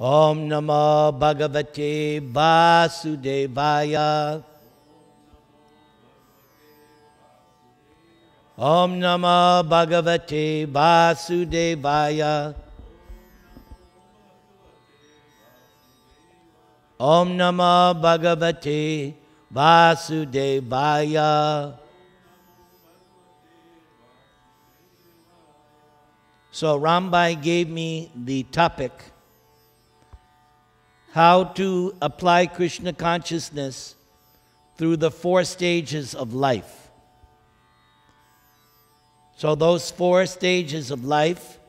Om Namo Bhagavate Vasudevaya. Om Namo Bhagavate Vasudevaya. Om Namo Bhagavate Vasudevaya. So Rambai gave me the topic, how to apply Krishna consciousness through the 4 stages of life. So those 4 stages of life: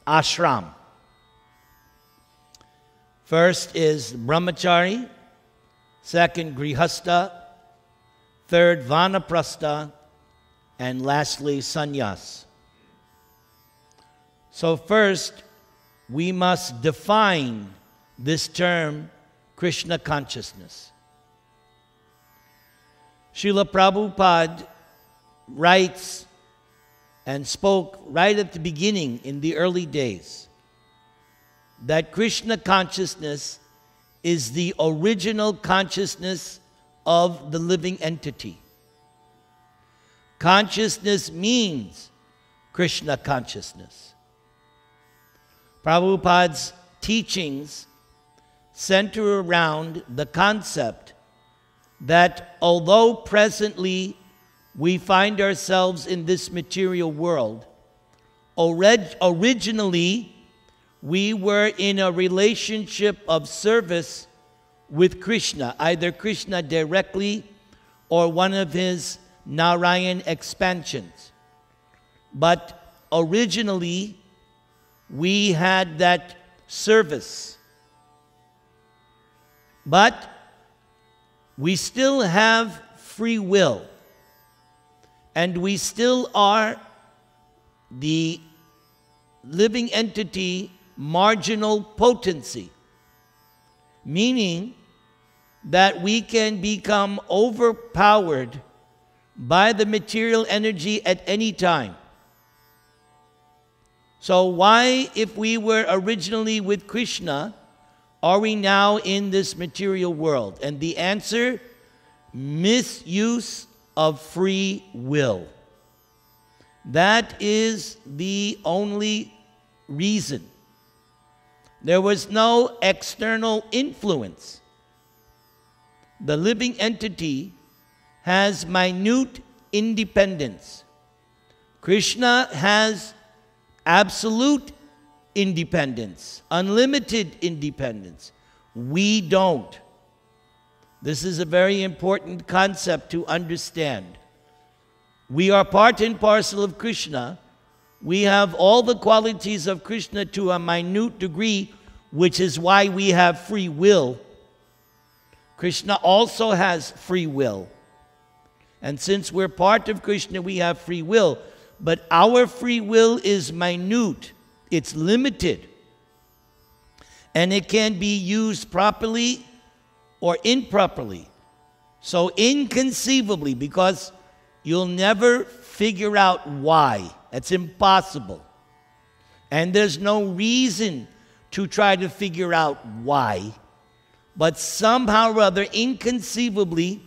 ashram. First is brahmachari, second grihastha, third vanaprastha, and lastly sannyas. So first, we must define this term, Krishna consciousness. Srila Prabhupada writes and spoke right at the beginning in the early days that Krishna consciousness is the original consciousness of the living entity. Consciousness means Krishna consciousness. Prabhupada's teachings center around the concept that although presently we find ourselves in this material world, originally we were in a relationship of service with Krishna, either Krishna directly or one of his Narayan expansions. But originally, we had that service. But we still have free will. And we still are the living entity marginal potency. Meaning that we can become overpowered by the material energy at any time. So why, if we were originally with Krishna, are we now in this material world? And the answer, misuse of free will. That is the only reason. There was no external influence. The living entity has minute independence. Krishna has absolute independence, unlimited independence. We don't. This is a very important concept to understand. We are part and parcel of Krishna. We have all the qualities of Krishna to a minute degree, which is why we have free will. Krishna also has free will. And since we're part of Krishna, we have free will. But our free will is minute. It's limited. And it can be used properly or improperly. So inconceivably, because you'll never figure out why. It's impossible. And there's no reason to try to figure out why. But somehow or other, inconceivably,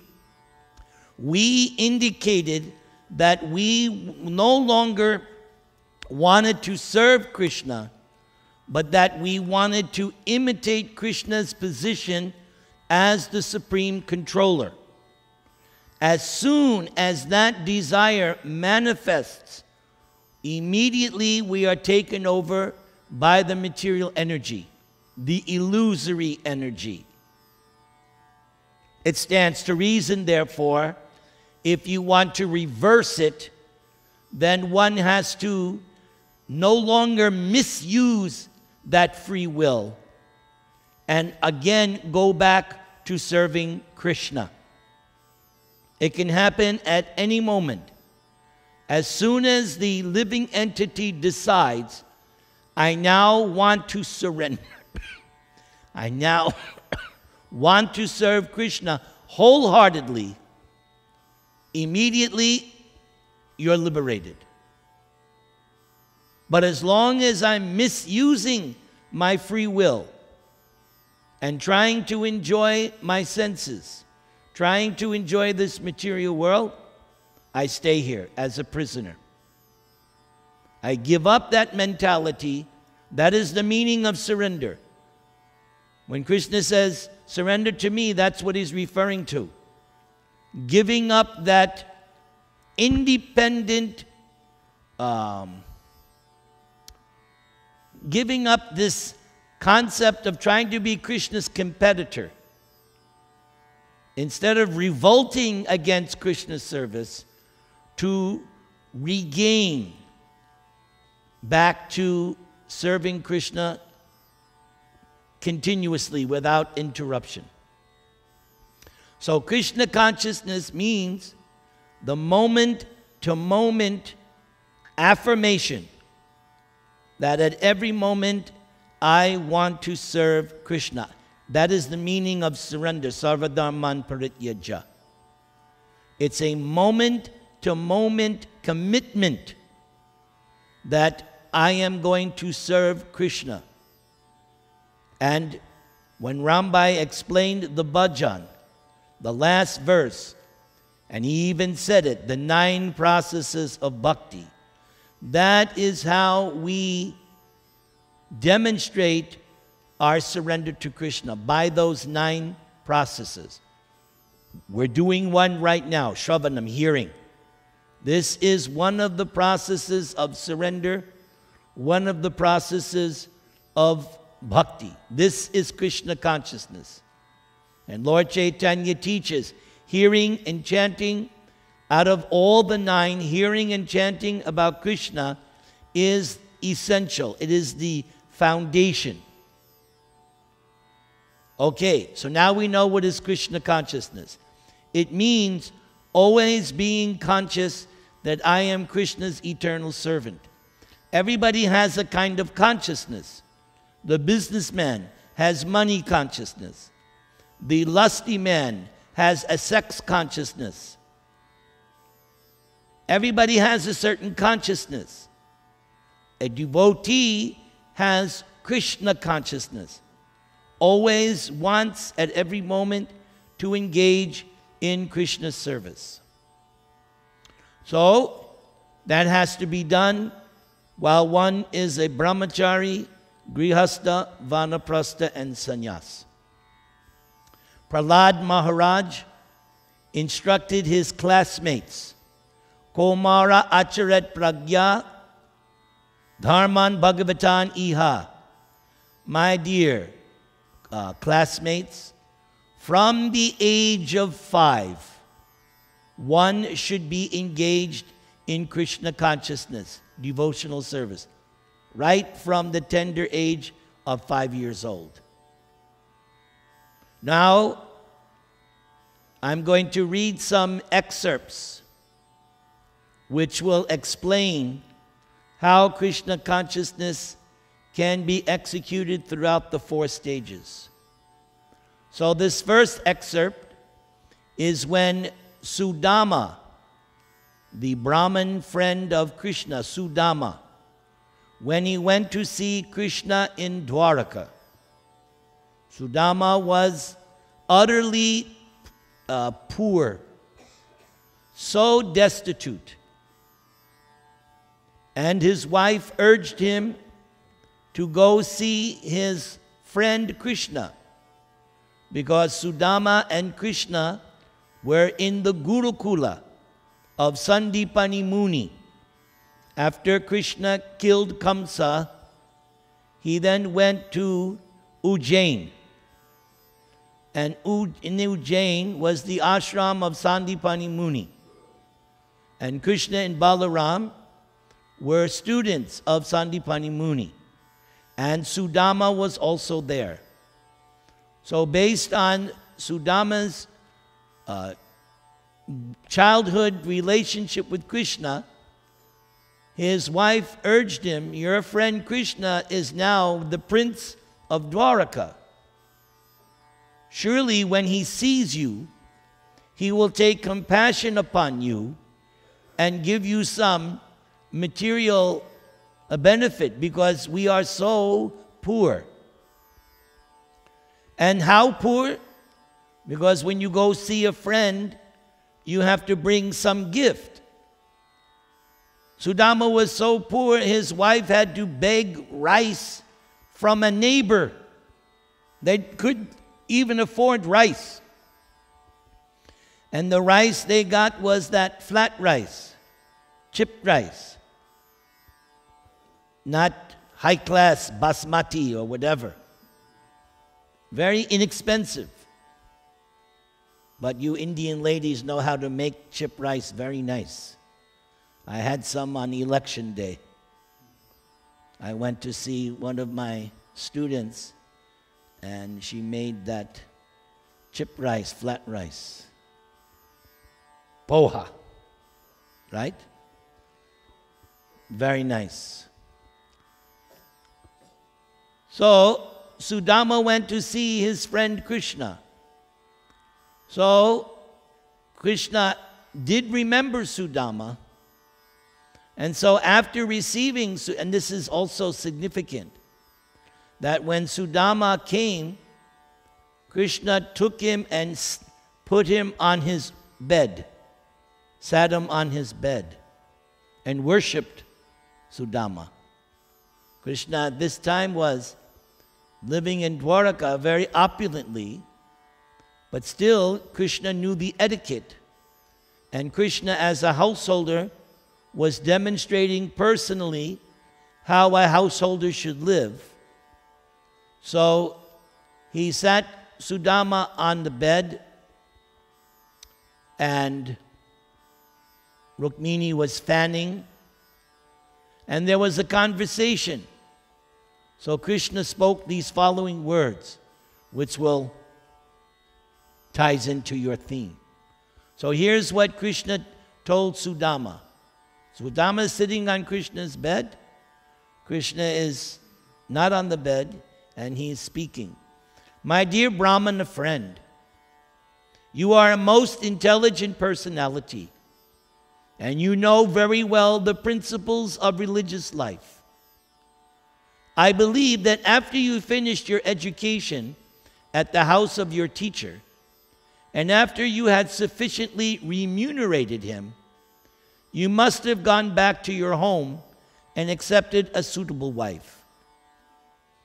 we indicated that we no longer wanted to serve Krishna, but that we wanted to imitate Krishna's position as the supreme controller. As soon as that desire manifests, immediately we are taken over by the material energy, the illusory energy. It stands to reason, therefore, if you want to reverse it, then one has to no longer misuse that free will and again go back to serving Krishna. It can happen at any moment. As soon as the living entity decides, I now want to surrender. I now want to serve Krishna wholeheartedly. Immediately, you're liberated. But as long as I'm misusing my free will and trying to enjoy my senses, trying to enjoy this material world, I stay here as a prisoner. I give up that mentality. That is the meaning of surrender. When Krishna says, surrender to me, that's what he's referring to. Giving up that independent, giving up this concept of trying to be Krishna's competitor. Instead of revolting against Krishna's service, to regain back to serving Krishna continuously without interruption. So Krishna consciousness means the moment-to-moment affirmation that at every moment I want to serve Krishna. That is the meaning of surrender, sarvadharman parityaja. It's a moment-to-moment commitment that I am going to serve Krishna. And when Rambai explained the bhajan, the last verse, and he even said it, the 9 processes of bhakti, that is how we demonstrate our surrender to Krishna, by those 9 processes. We're doing one right now, Shravanam, hearing. This is one of the processes of surrender, one of the processes of bhakti. This is Krishna consciousness. And Lord Chaitanya teaches, hearing and chanting, out of all the 9, hearing and chanting about Krishna is essential. It is the foundation. Okay, so now we know what is Krishna consciousness. It means always being conscious that I am Krishna's eternal servant. Everybody has a kind of consciousness. The businessman has money consciousness. The lusty man has a sex consciousness. Everybody has a certain consciousness. A devotee has Krishna consciousness. Always wants at every moment to engage in Krishna's service. So, that has to be done while one is a brahmachari, grihastha, vanaprastha, and sannyas. Prahlad Maharaj instructed his classmates, Komara acharet pragya, dharman bhagavatan iha. My dear classmates, from the age of 5, one should be engaged in Krishna consciousness, devotional service, right from the tender age of 5 years old. Now, I'm going to read some excerpts which will explain how Krishna consciousness can be executed throughout the 4 stages. So this first excerpt is when Sudama, the Brahmin friend of Krishna, Sudama, when he went to see Krishna in Dwaraka. Sudama was utterly poor, so destitute. And his wife urged him to go see his friend Krishna, because Sudama and Krishna were in the Gurukula of Sandipani Muni. After Krishna killed Kamsa, he then went to Ujjain. And in Ujjain was the ashram of Sandipani Muni. And Krishna and Balaram were students of Sandipani Muni. And Sudama was also there. So based on Sudama's childhood relationship with Krishna, his wife urged him, your friend Krishna is now the prince of Dwaraka. Surely when he sees you, he will take compassion upon you and give you some material benefit, because we are so poor. And how poor? Because when you go see a friend, you have to bring some gift. Sudama was so poor, his wife had to beg rice from a neighbor. They couldn't even afford rice. And the rice they got was that flat rice, chipped rice, not high-class basmati or whatever. Very inexpensive. But you Indian ladies know how to make chipped rice very nice. I had some on election day. I went to see one of my students, and she made that chipped rice, flat rice. Poha, right? Very nice. So, Sudama went to see his friend Krishna. So, Krishna did remember Sudama. And so after receiving, and this is also significant, that when Sudama came, Krishna took him and put him on his bed, sat him on his bed, and worshipped Sudama. Krishna at this time was living in Dwaraka very opulently, but still Krishna knew the etiquette. And Krishna, as a householder, was demonstrating personally how a householder should live. So he sat Sudama on the bed, and Rukmini was fanning, and there was a conversation. So Krishna spoke these following words, which will ties into your theme. So here's what Krishna told Sudama. Sudama is sitting on Krishna's bed. Krishna is not on the bed, and he is speaking. My dear Brahmana friend, you are a most intelligent personality, and you know very well the principles of religious life. I believe that after you finished your education at the house of your teacher, and after you had sufficiently remunerated him, you must have gone back to your home and accepted a suitable wife.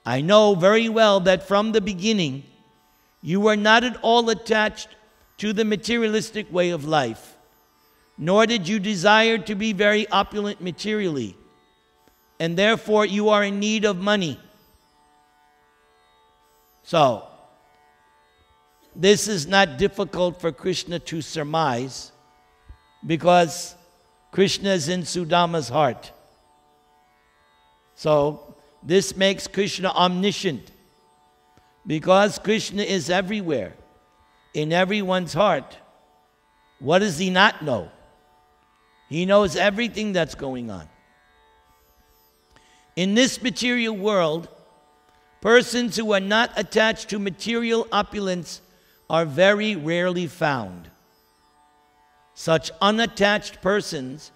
I know very well that from the beginning, you were not at all attached to the materialistic way of life, nor did you desire to be very opulent materially, and therefore you are in need of money. So, this is not difficult for Krishna to surmise, because Krishna is in Sudama's heart. So, this makes Krishna omniscient, because Krishna is everywhere, in everyone's heart. What does he not know? He knows everything that's going on. In this material world, persons who are not attached to material opulence are very rarely found. Such unattached persons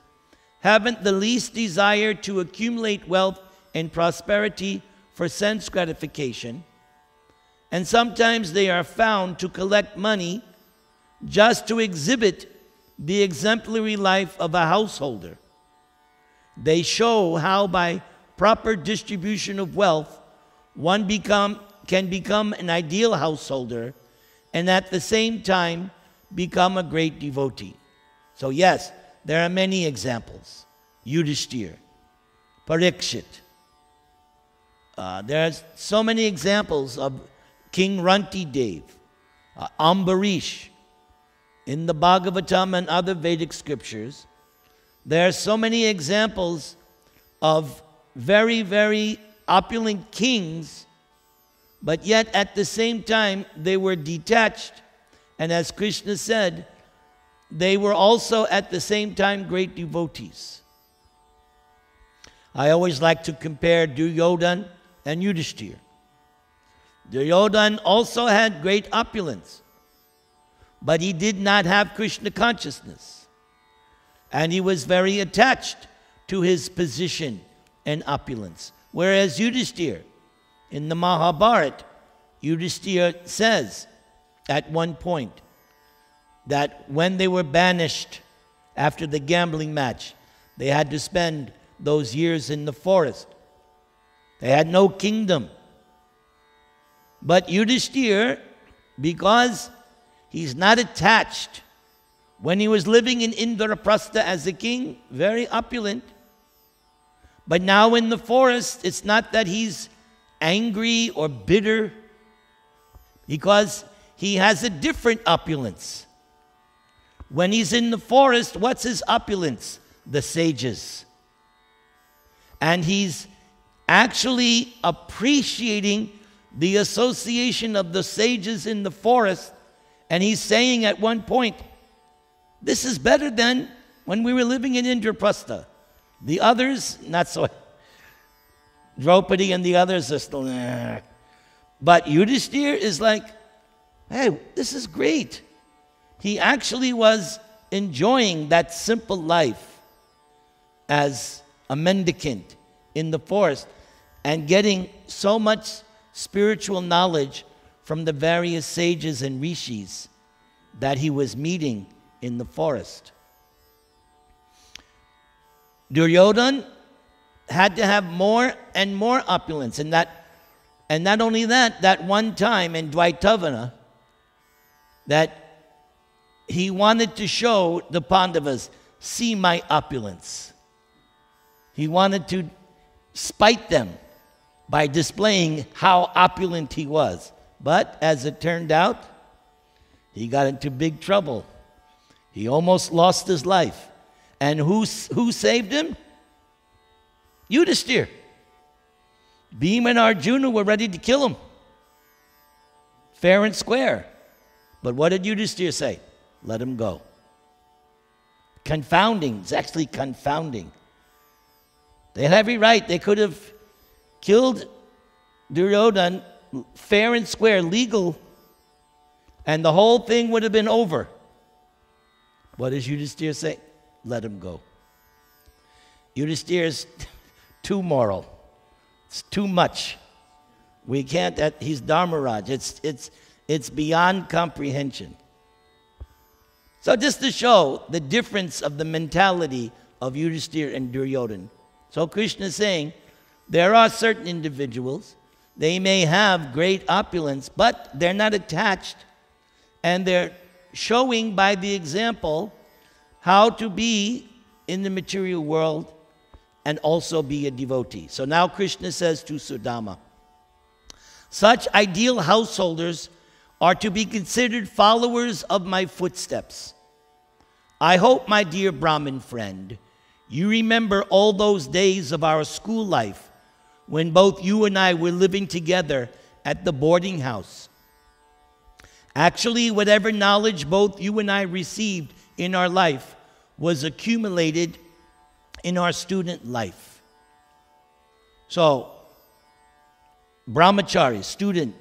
haven't the least desire to accumulate wealth and prosperity for sense gratification, and sometimes they are found to collect money just to exhibit the exemplary life of a householder. They show how by proper distribution of wealth one can become an ideal householder and at the same time become a great devotee. So yes, there are many examples. Yudhishthir, Parikshit. There are so many examples of King Rantidev, Ambarish. In the Bhagavatam and other Vedic scriptures, there are so many examples of very, very opulent kings, but yet at the same time they were detached, and as Krishna said, they were also at the same time great devotees. I always like to compare Duryodhan and Yudhishthir. Duryodhan also had great opulence, but he did not have Krishna consciousness, and he was very attached to his position and opulence. Whereas Yudhishthir, In the Mahabharata, Yudhishthira says at one point that when they were banished after the gambling match, they had to spend those years in the forest. They had no kingdom. But Yudhishthira, because he's not attached, when he was living in Indraprastha as a king, very opulent. But now in the forest, it's not that he's angry or bitter, because he has a different opulence. When he's in the forest, what's his opulence? The sages. And he's actually appreciating the association of the sages in the forest. And he's saying at one point, this is better than when we were living in Indraprastha. The others, not so. Draupadi and the others are still, But Yudhishthira is like, hey, this is great. He actually was enjoying that simple life as a mendicant in the forest and getting so much spiritual knowledge from the various sages and rishis that he was meeting in the forest. Duryodhana had to have more and more opulence, and not only that, that one time in Dvaitavana, that he wanted to show the Pandavas, see my opulence. He wanted to spite them by displaying how opulent he was. But as it turned out, he got into big trouble. He almost lost his life. And who saved him? Yudhishthira. Bhima and Arjuna were ready to kill him. Fair and square. But what did Yudhishthira say? Let him go. Confounding. It's actually confounding. They had every right. They could have killed Duryodhana fair and square, legal, and the whole thing would have been over. What does Yudhishthira say? Let him go. Yudhishthira is too moral. It's too much. We can't, he's Dharmaraj. It's beyond comprehension. So just to show the difference of the mentality of Yudhishthira and Duryodhana. So Krishna is saying, there are certain individuals, they may have great opulence, but they're not attached, and they're showing by the example how to be in the material world and also be a devotee. So now Krishna says to Sudama, such ideal householders are to be considered followers of my footsteps. I hope, my dear Brahmin friend, you remember all those days of our school life when both you and I were living together at the boarding house. Actually, whatever knowledge both you and I received in our life was accumulated in our student life. So, brahmachari, student,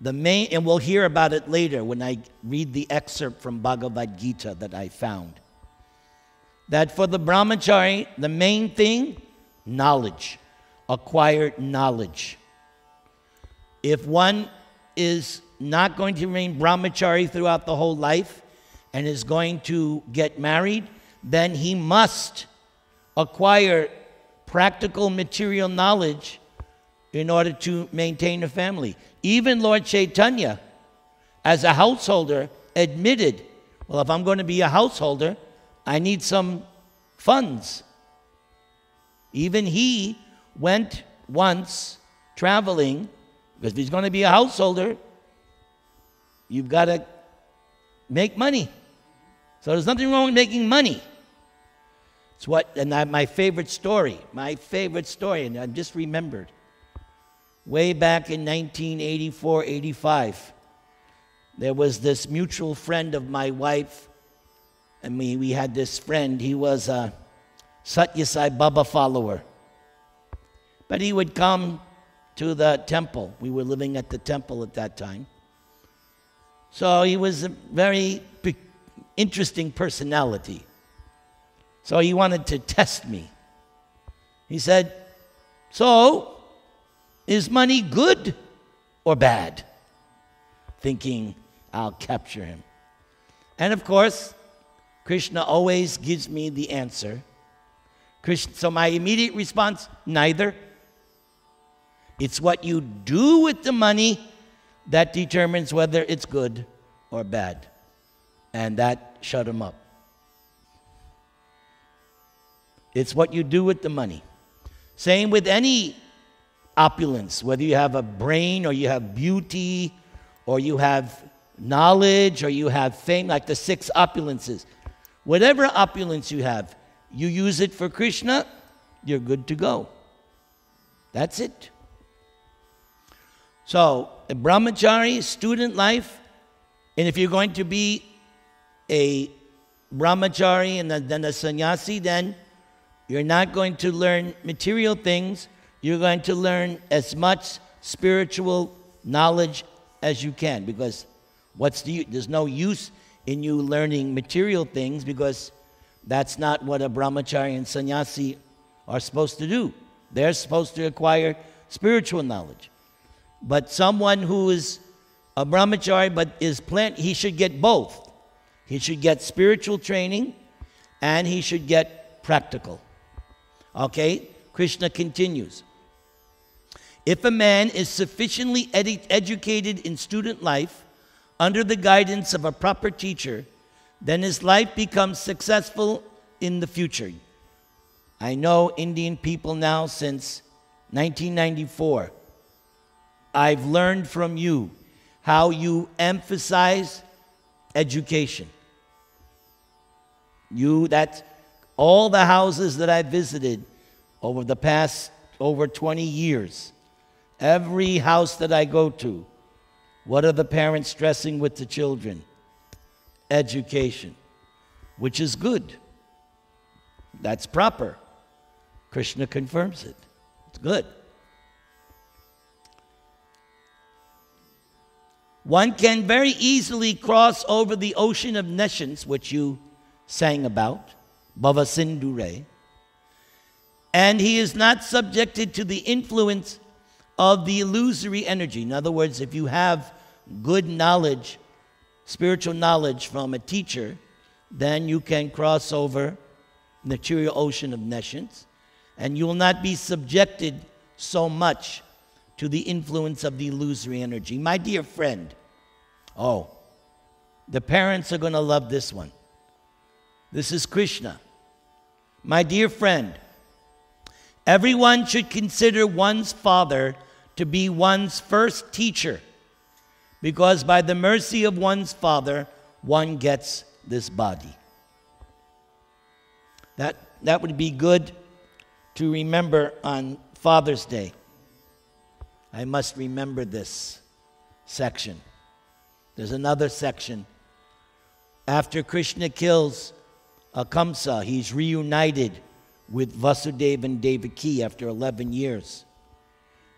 the main, and we'll hear about it later when I read the excerpt from Bhagavad Gita that I found. That for the brahmachari, the main thing, knowledge, acquired knowledge. If one is not going to remain brahmachari throughout the whole life and is going to get married, then he must acquire practical material knowledge in order to maintain a family. Even Lord Chaitanya, as a householder, admitted, well, if I'm going to be a householder, I need some funds. Even he went once traveling, because if he's going to be a householder, you've got to make money. So there's nothing wrong with making money. It's what, and my favorite story, and I just remembered, way back in 1984, 85, there was this mutual friend of my wife, and we had this friend. He was a Satya Sai Baba follower. But he would come to the temple. We were living at the temple at that time. So he was a very interesting personality. So he wanted to test me. He said, so, Is money good or bad? Thinking, I'll capture him. And of course, Krishna always gives me the answer. So my immediate response, neither. It's what you do with the money that determines whether it's good or bad. And that shut him up. It's what you do with the money. Same with any opulence, whether you have a brain or you have beauty or you have knowledge or you have fame, like the 6 opulences. Whatever opulence you have, you use it for Krishna, you're good to go. That's it. So, a brahmachari, student life, and if you're going to be a brahmachari and then a sannyasi, then you're not going to learn material things. You're going to learn as much spiritual knowledge as you can, because there's no use in you learning material things, because that's not what a brahmachari and sannyasi are supposed to do. They're supposed to acquire spiritual knowledge. But someone who is a brahmachari but he should get both. He should get spiritual training and he should get practical. Okay? Krishna continues. If a man is sufficiently educated in student life under the guidance of a proper teacher, then his life becomes successful in the future. I know Indian people now since 1994. I've learned from you how you emphasize education. That's all the houses that I visited over the past over 20 years. Every house that I go to, what are the parents stressing with the children? Education, which is good. That's proper. Krishna confirms it. It's good. One can very easily cross over the ocean of nescience, which you sang about, Bhava Sindhure, and he is not subjected to the influence of the illusory energy. In other words, if you have good knowledge, spiritual knowledge from a teacher, then you can cross over the material ocean of nescience, and you will not be subjected so much to the influence of the illusory energy. My dear friend, the parents are going to love this one. This is Krishna. My dear friend, everyone should consider one's father to be one's first teacher, because by the mercy of one's father, one gets this body. That would be good to remember on Father's Day. I must remember this section. There's another section. After Krishna kills Kamsa, he's reunited with Vasudeva and Devaki after 11 years.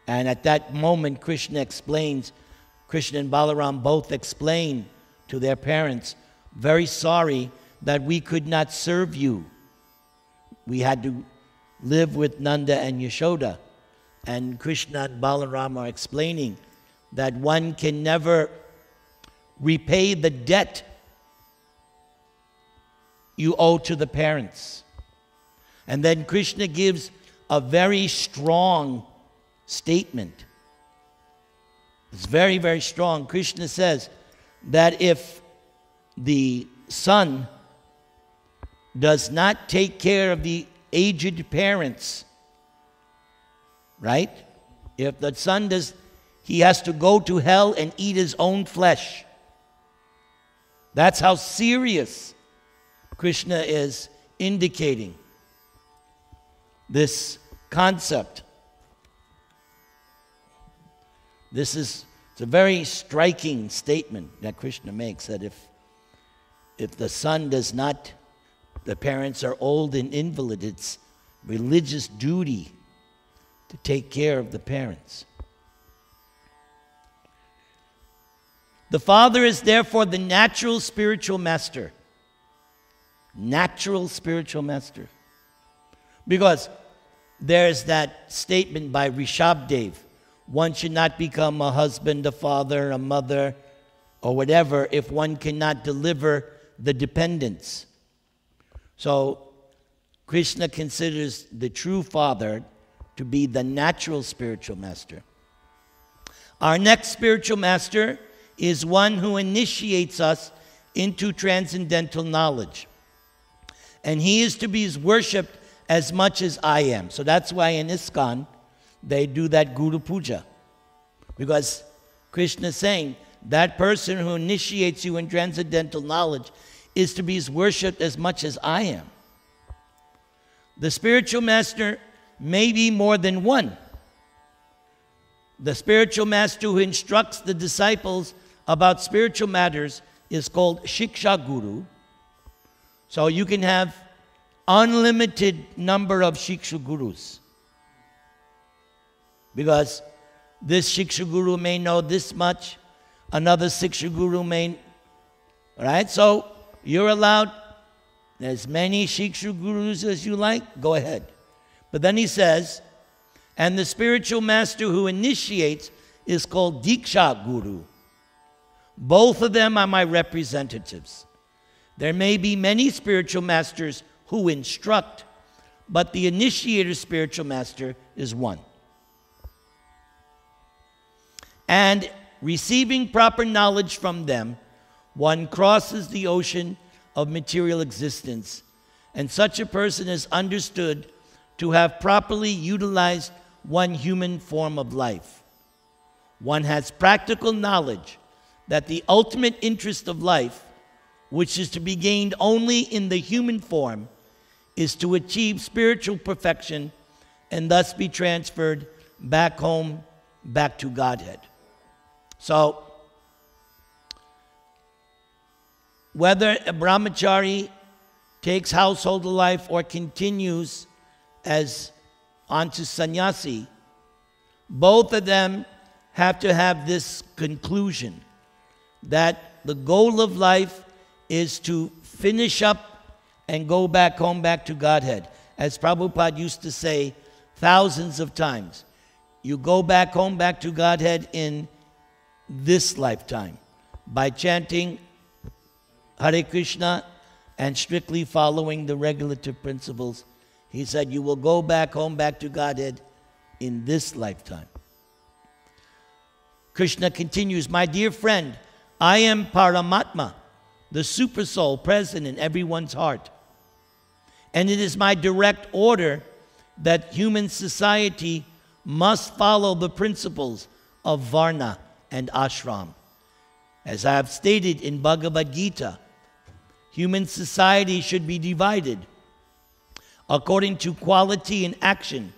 And at that moment, Krishna and Balaram both explain to their parents, very sorry that we could not serve you. We had to live with Nanda and Yashoda. And Krishna and Balaram are explaining that one can never repay the debt you owe to the parents. And then Krishna gives a very strong statement. It's very, very strong. Krishna says that if the son does not take care of the aged parents, right? If the son does, he has to go to hell and eat his own flesh. That's how serious Krishna is indicating this concept. It's a very striking statement that Krishna makes, that if the son does not, the parents are old and invalid, it's religious duty to take care of the parents. The father is therefore the natural spiritual master. Natural spiritual master. Because there's that statement by Rishabdev, one should not become a husband, a father, a mother, or whatever if one cannot deliver the dependents. So Krishna considers the true father to be the natural spiritual master. Our next spiritual master is one who initiates us into transcendental knowledge. And he is to be worshipped as much as I am. So that's why in ISKCON, they do that Guru Puja. Because Krishna is saying, that person who initiates you in transcendental knowledge is to be worshipped as much as I am. The spiritual master may be more than one. The spiritual master who instructs the disciples about spiritual matters is called Shiksha Guru. So you can have unlimited number of Shiksha Gurus. Because this Shiksha Guru may know this much, another Shiksha Guru may, right? So you're allowed as many Shiksha Gurus as you like, go ahead. But then he says, and the spiritual master who initiates is called Diksha Guru. Both of them are my representatives. There may be many spiritual masters who instruct, but the initiator spiritual master is one. And receiving proper knowledge from them, one crosses the ocean of material existence, and such a person is understood to have properly utilized one human form of life. One has practical knowledge that the ultimate interest of life, which is to be gained only in the human form, is to achieve spiritual perfection and thus be transferred back home, back to Godhead. So, whether a brahmachari takes household life or continues as onto sannyasi, both of them have to have this conclusion that the goal of life is to finish up and go back home, back to Godhead. As Prabhupada used to say thousands of times, you go back home, back to Godhead in this lifetime by chanting Hare Krishna and strictly following the regulative principles. He said, you will go back home, back to Godhead in this lifetime. Krishna continues, my dear friend, I am Paramatma, the super soul present in everyone's heart. And it is my direct order that human society must follow the principles of Varna and Ashram. As I have stated in Bhagavad Gita, human society should be divided according to quality and action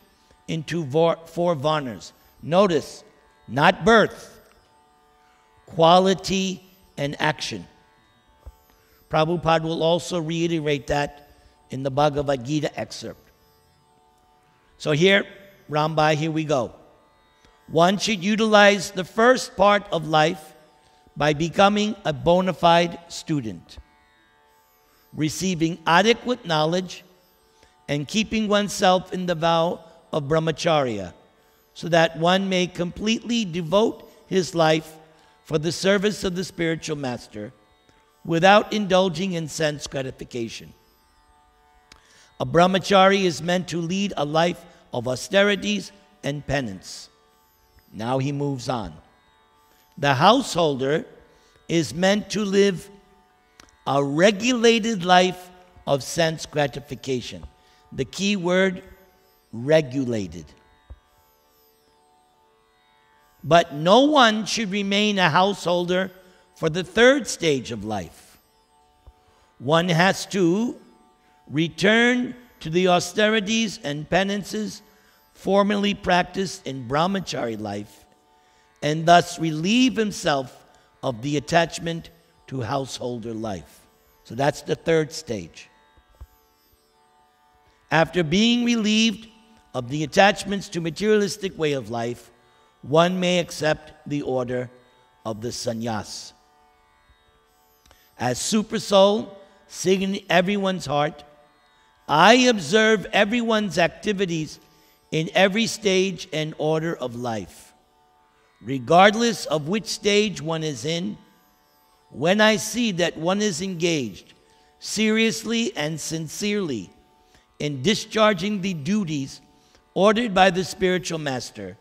into four varnas. Notice, not birth, quality and action. Prabhupada will also reiterate that in the Bhagavad Gita excerpt. So here, Rambai, here we go. One should utilize the first part of life by becoming a bona fide student, receiving adequate knowledge, and keeping oneself in the vow of brahmacharya, so that one may completely devote his life for the service of the spiritual master without indulging in sense gratification. A brahmachari is meant to lead a life of austerities and penance. Now he moves on. The householder is meant to live a regulated life of sense gratification. The key word, regulated. But no one should remain a householder for the third stage of life. One has to return to the austerities and penances formerly practiced in brahmachari life, and thus relieve himself of the attachment to householder life. So that's the third stage. After being relieved of the attachments to materialistic way of life, one may accept the order of the sannyas. As super soul, singing in everyone's heart, I observe everyone's activities in every stage and order of life. regardless of which stage one is in, when I see that one is engaged seriously and sincerely in discharging the duties ordered by the spiritual master,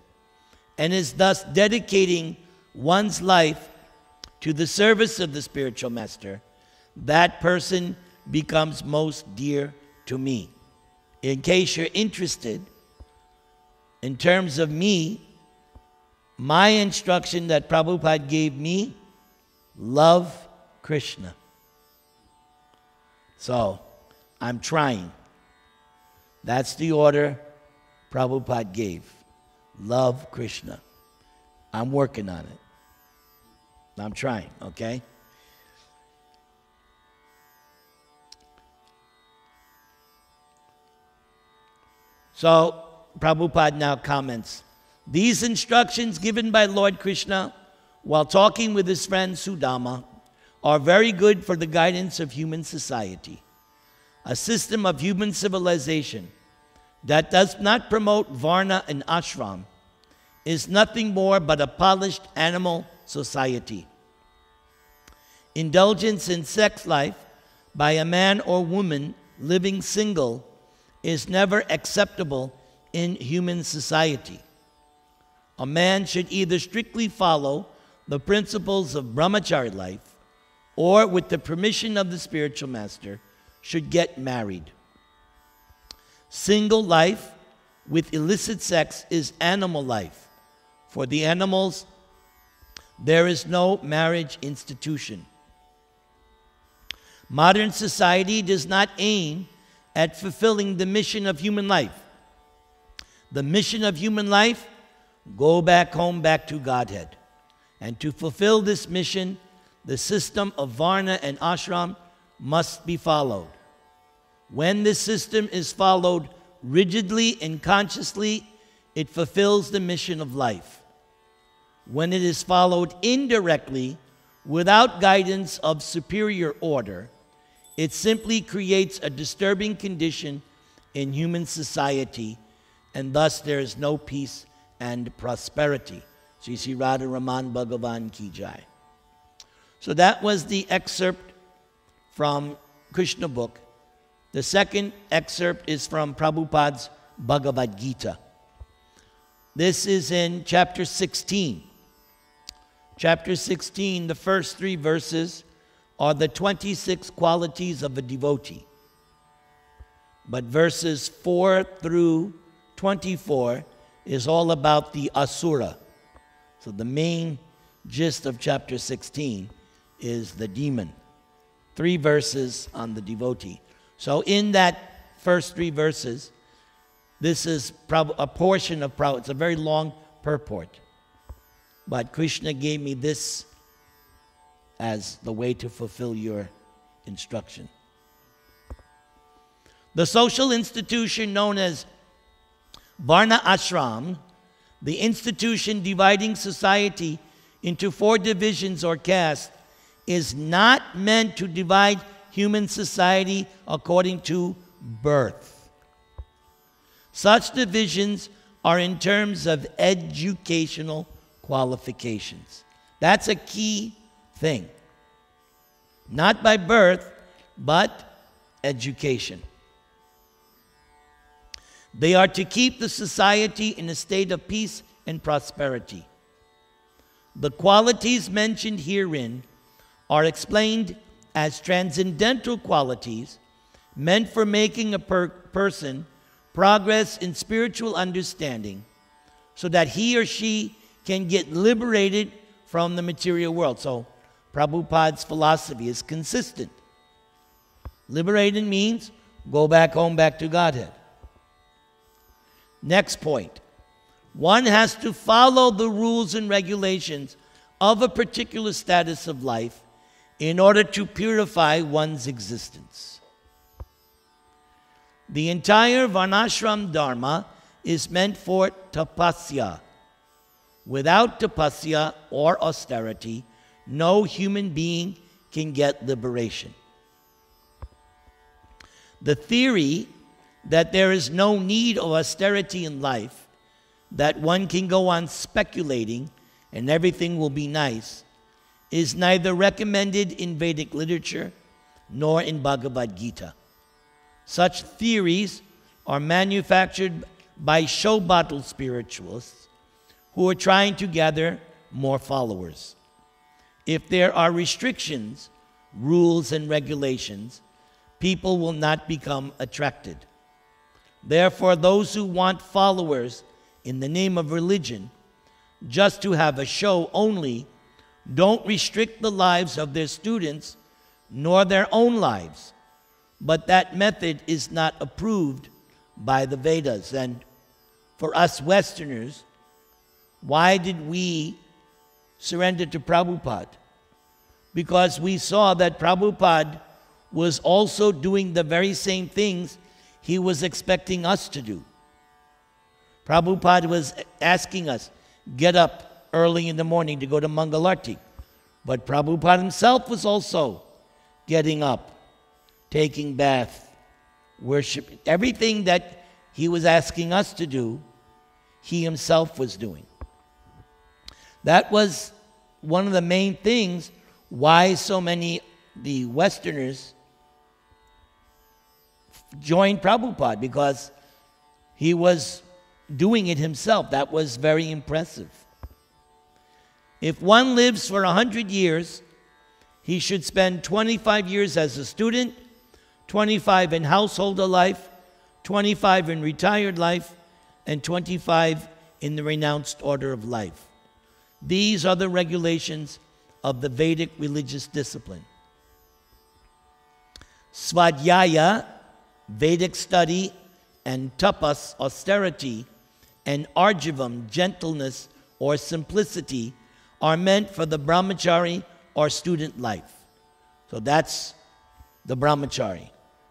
and is thus dedicating one's life to the service of the spiritual master, that person becomes most dear to me. In case you're interested, in terms of me, my instruction that Prabhupada gave me, love Krishna. So, I'm trying. That's the order Prabhupada gave. Love Krishna. I'm working on it. I'm trying, okay? So, Prabhupada now comments, these instructions given by Lord Krishna while talking with his friend Sudama are very good for the guidance of human society. A system of human civilization that does not promote varna and ashram is nothing more but a polished animal society. Indulgence in sex life by a man or woman living single is never acceptable in human society. A man should either strictly follow the principles of brahmachari life or, with the permission of the spiritual master, should get married. Single life with illicit sex is animal life. For the animals, there is no marriage institution. Modern society does not aim at fulfilling the mission of human life. The mission of human life, go back home, back to Godhead. And to fulfill this mission, the system of varna and ashram must be followed. When this system is followed rigidly and consciously, it fulfills the mission of life. When it is followed indirectly, without guidance of superior order, it simply creates a disturbing condition in human society, and thus there is no peace and prosperity. Shri Sri Radha Raman Bhagavan Ki Jai. So that was the excerpt from Krishna book. The second excerpt is from Prabhupada's Bhagavad Gita. This is in chapter 16. Chapter 16, the first 3 verses are the 26 qualities of a devotee. But verses 4 through 24 is all about the asura. So the main gist of chapter 16 is the demon. 3 verses on the devotee. So in that first 3 verses, this is a portion of Prabhupada. It's a very long purport. But Krishna gave me this as the way to fulfill your instruction. The social institution known as Varna Ashram, the institution dividing society into 4 divisions or castes, is not meant to divide human society according to birth. Such divisions are in terms of educational qualifications. That's a key thing. Not by birth, but education. They are to keep the society in a state of peace and prosperity. The qualities mentioned herein are explained as transcendental qualities meant for making a person progress in spiritual understanding so that he or she can get liberated from the material world. So Prabhupada's philosophy is consistent. Liberated means go back home, back to Godhead. Next point. One has to follow the rules and regulations of a particular status of life in order to purify one's existence. The entire Varnashram Dharma is meant for tapasya. Without tapasya or austerity, no human being can get liberation. The theory that there is no need of austerity in life, that one can go on speculating and everything will be nice is neither recommended in Vedic literature nor in Bhagavad Gita. Such theories are manufactured by show bottle spiritualists who are trying to gather more followers. If there are restrictions, rules, and regulations, people will not become attracted. Therefore, those who want followers in the name of religion, just to have a show only, don't restrict the lives of their students nor their own lives. But that method is not approved by the Vedas. And for us Westerners, why did we surrender to Prabhupada? Because we saw that Prabhupada was also doing the very same things he was expecting us to do. Prabhupada was asking us, get up early in the morning to go to Mangalarti. But Prabhupada himself was also getting up, taking bath, worship. Everything that he was asking us to do, he himself was doing. That was one of the main things why so many the Westerners joined Prabhupada, because he was doing it himself. That was very impressive. If one lives for 100 years, he should spend 25 years as a student, 25 in householder life, 25 in retired life, and 25 in the renounced order of life. These are the regulations of the Vedic religious discipline. Svadhyaya, Vedic study, and tapas, austerity, and arjavam, gentleness or simplicity, are meant for the brahmachari or student life. So that's the brahmachari.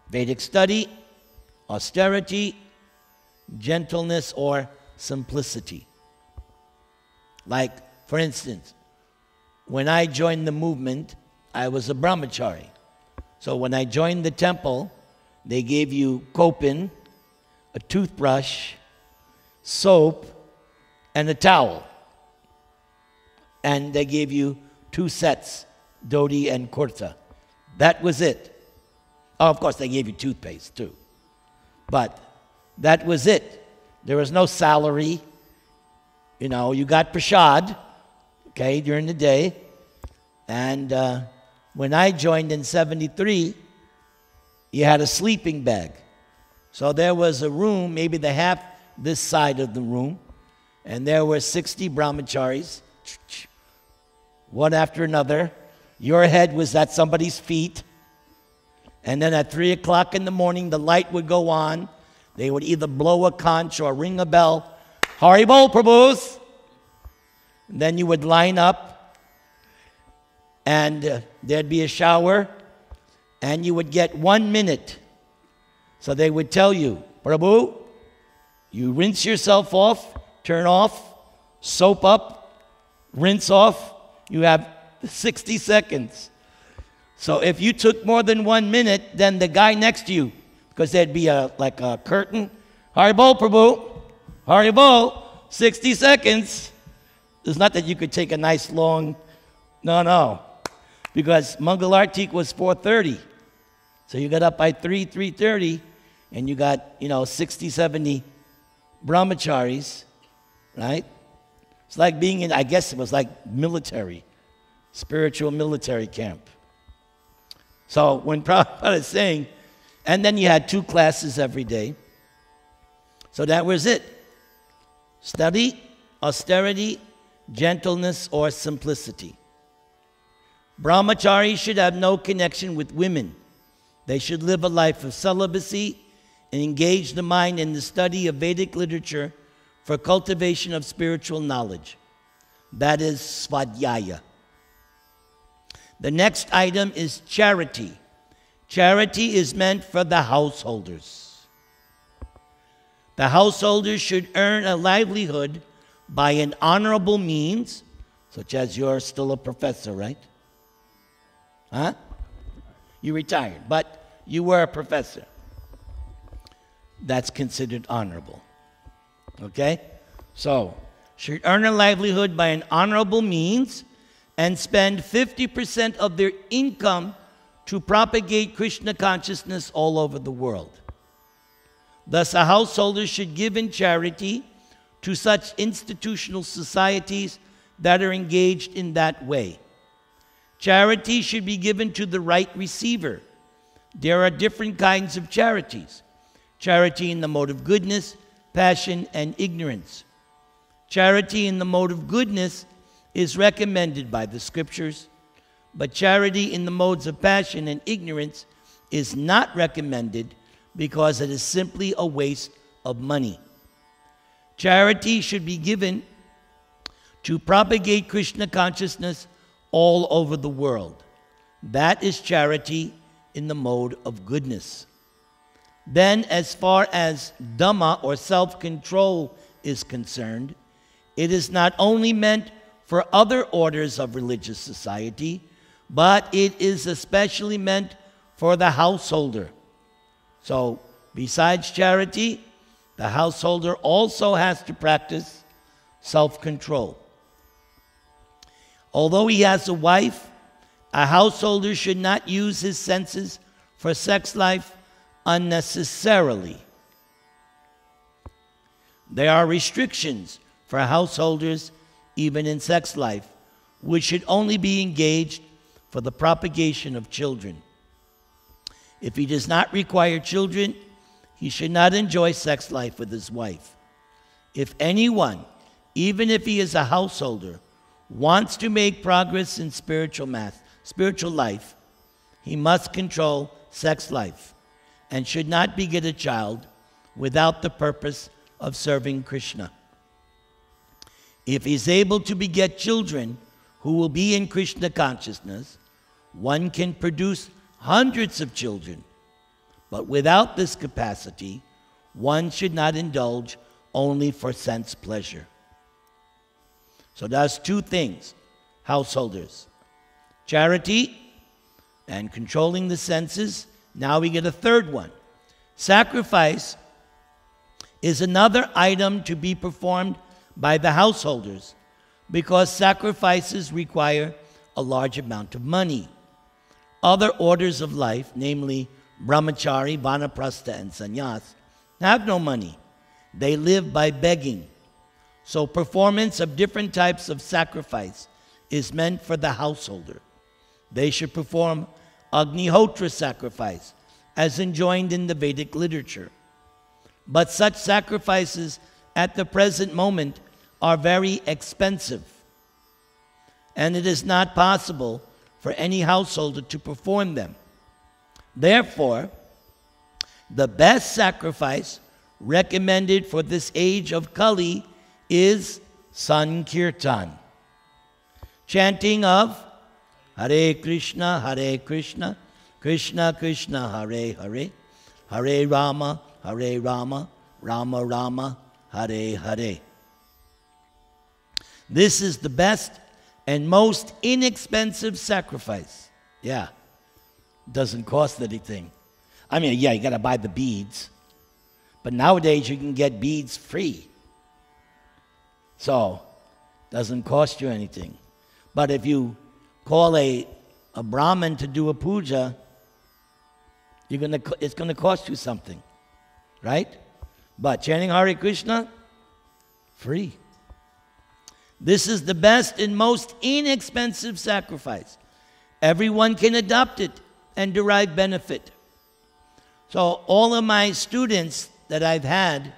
Vedic study, austerity, gentleness or simplicity. Like, for instance, when I joined the movement, I was a brahmachari. So when I joined the temple, they gave you kopin, a toothbrush, soap, and a towel. And they gave you 2 sets, dhoti and kurta. That was it. Oh, of course, they gave you toothpaste too. But that was it. There was no salary. You know, you got prashad, okay, during the day. And when I joined in 73, you had a sleeping bag. So there was a room, maybe the half this side of the room, and there were 60 brahmacharis, one after another. Your head was at somebody's feet. And then at 3 o'clock in the morning, the light would go on. They would either blow a conch or ring a bell. Haribol, Prabhus! And then you would line up, and there'd be a shower, and you would get 1 minute. So they would tell you, Prabhu, you rinse yourself off, turn off, soap up, rinse off. You have 60 seconds. So if you took more than 1 minute, then the guy next to you, because there'd be like a curtain, Haribol, Prabhu, Haribol, 60 seconds. It's not that you could take a nice long, no. Because Mangalartik was 4:30. So you got up by 3:30, and you got, 60, 70 brahmacharis, right? It's like being in, I guess it was like military, spiritual military camp. So when Prabhupada is saying, and then you had 2 classes every day. So that was it. Study, austerity, gentleness, or simplicity. Brahmacharis should have no connection with women. They should live a life of celibacy and engage the mind in the study of Vedic literature for cultivation of spiritual knowledge. That is svadhyaya. The next item is charity. Charity is meant for the householders. The householders should earn a livelihood by an honorable means, such as you're still a professor, right? Huh? You retired, but you were a professor. That's considered honorable. Okay? So, should earn a livelihood by an honorable means and spend 50% of their income to propagate Krishna consciousness all over the world. Thus, a householder should give in charity to such institutional societies that are engaged in that way. Charity should be given to the right receiver. There are different kinds of charities. Charity in the mode of goodness, passion, and ignorance. Charity in the mode of goodness is recommended by the scriptures, but charity in the modes of passion and ignorance is not recommended because it is simply a waste of money. Charity should be given to propagate Krishna consciousness all over the world. That is charity in the mode of goodness. Then, as far as Dhamma or self-control is concerned, it is not only meant for other orders of religious society, but it is especially meant for the householder. So, besides charity, the householder also has to practice self-control. Although he has a wife, a householder should not use his senses for sex life unnecessarily. There are restrictions for householders, even in sex life, which should only be engaged for the propagation of children. If he does not require children, he should not enjoy sex life with his wife. If anyone, even if he is a householder, wants to make progress in spiritual life, he must control sex life and should not beget a child without the purpose of serving Krishna. If he is able to beget children who will be in Krishna consciousness, one can produce hundreds of children. But without this capacity, one should not indulge only for sense pleasure. So that's two things, householders. Charity and controlling the senses. Now we get a third one. Sacrifice is another item to be performed by the householders because sacrifices require a large amount of money. Other orders of life, namely brahmachari, vanaprastha, and sannyas, have no money. They live by begging. So performance of different types of sacrifice is meant for the householder. They should perform Agnihotra sacrifice, as enjoined in the Vedic literature. But such sacrifices at the present moment are very expensive, and it is not possible for any householder to perform them. Therefore, the best sacrifice recommended for this age of Kali is Sankirtan, chanting of Hare Krishna, Krishna Krishna, Hare Hare, Hare Rama, Rama Rama, Hare Hare. This is the best and most inexpensive sacrifice. Yeah, doesn't cost anything. I mean, yeah, you got to buy the beads, but nowadays you can get beads free. So, doesn't cost you anything. But if you call a Brahmin to do a puja, it's going to cost you something, right? But chanting Hare Krishna, free. This is the best and most inexpensive sacrifice. Everyone can adopt it and derive benefit. So all of my students that I've had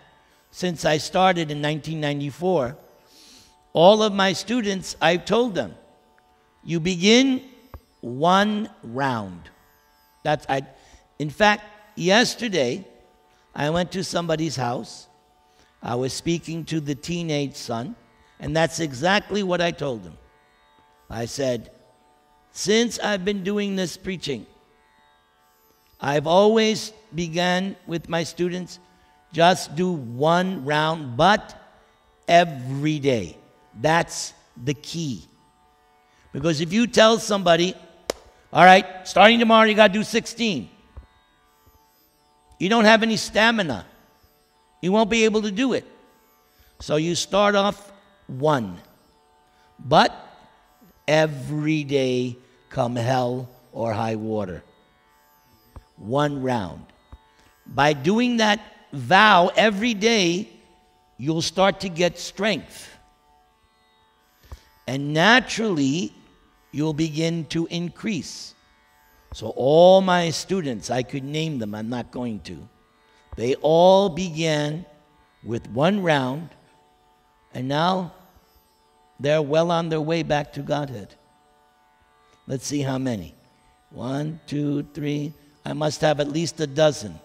since I started in 1994, all of my students, I've told them, you begin one round. In fact, yesterday, I went to somebody's house. I was speaking to the teenage son, and that's exactly what I told him. I said, since I've been doing this preaching, I've always began with my students, just do one round, but every day. That's the key. Because if you tell somebody, all right, starting tomorrow you got to do 16, you don't have any stamina. You won't be able to do it. So you start off one. But every day, come hell or high water. 1 round. By doing that vow every day, you'll start to get strength. And naturally, you'll begin to increase. So all my students, I could name them, I'm not going to. They all began with 1 round, and now they're well on their way back to Godhead. Let's see how many. 1, 2, 3. I must have at least a dozen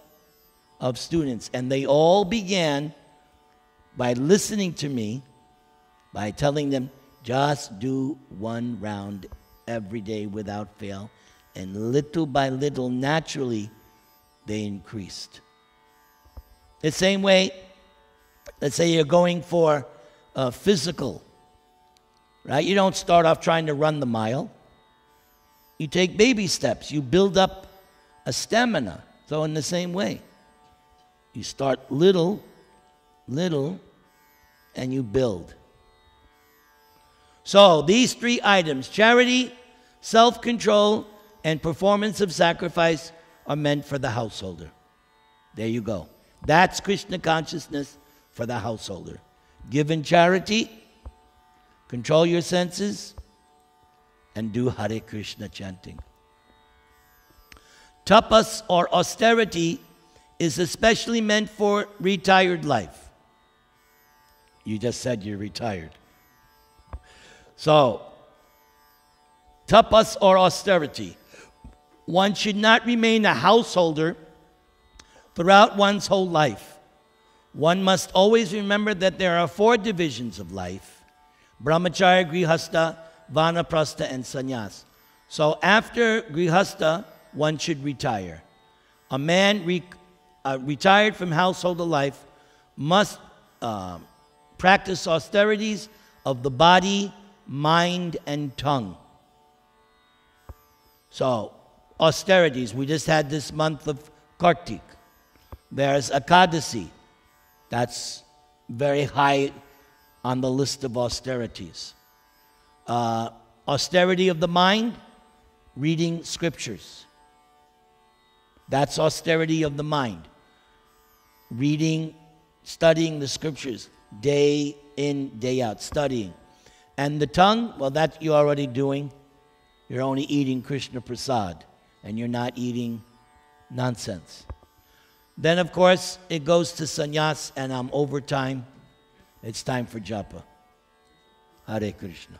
of students. And they all began by listening to me, by telling them, just do 1 round every day without fail. And little by little, naturally, they increased. The same way, let's say you're going for a physical, right? You don't start off trying to run the mile. You take baby steps. You build up a stamina. So in the same way, you start little, and you build. So these 3 items, charity, self-control, and performance of sacrifice, are meant for the householder. There you go. That's Krishna consciousness for the householder. Give in charity, control your senses, and do Hare Krishna chanting. Tapas or austerity is especially meant for retired life. You just said you're retired. So, tapas or austerity. One should not remain a householder throughout one's whole life. One must always remember that there are 4 divisions of life: brahmacharya, grihastha, vanaprastha, and sannyas. So after grihastha, one should retire. A man retired from householder life must practice austerities of the body, mind, and tongue. So, austerities, we just had this month of Kartik. There's Ekadasi. That's very high on the list of austerities. Austerity of the mind, reading scriptures. That's austerity of the mind. Reading, studying the scriptures, day in, day out, studying. And the tongue, well, that you're already doing. You're only eating Krishna Prasad, and you're not eating nonsense. Then, of course, it goes to sannyas, and I'm over time. It's time for japa. Hare Krishna.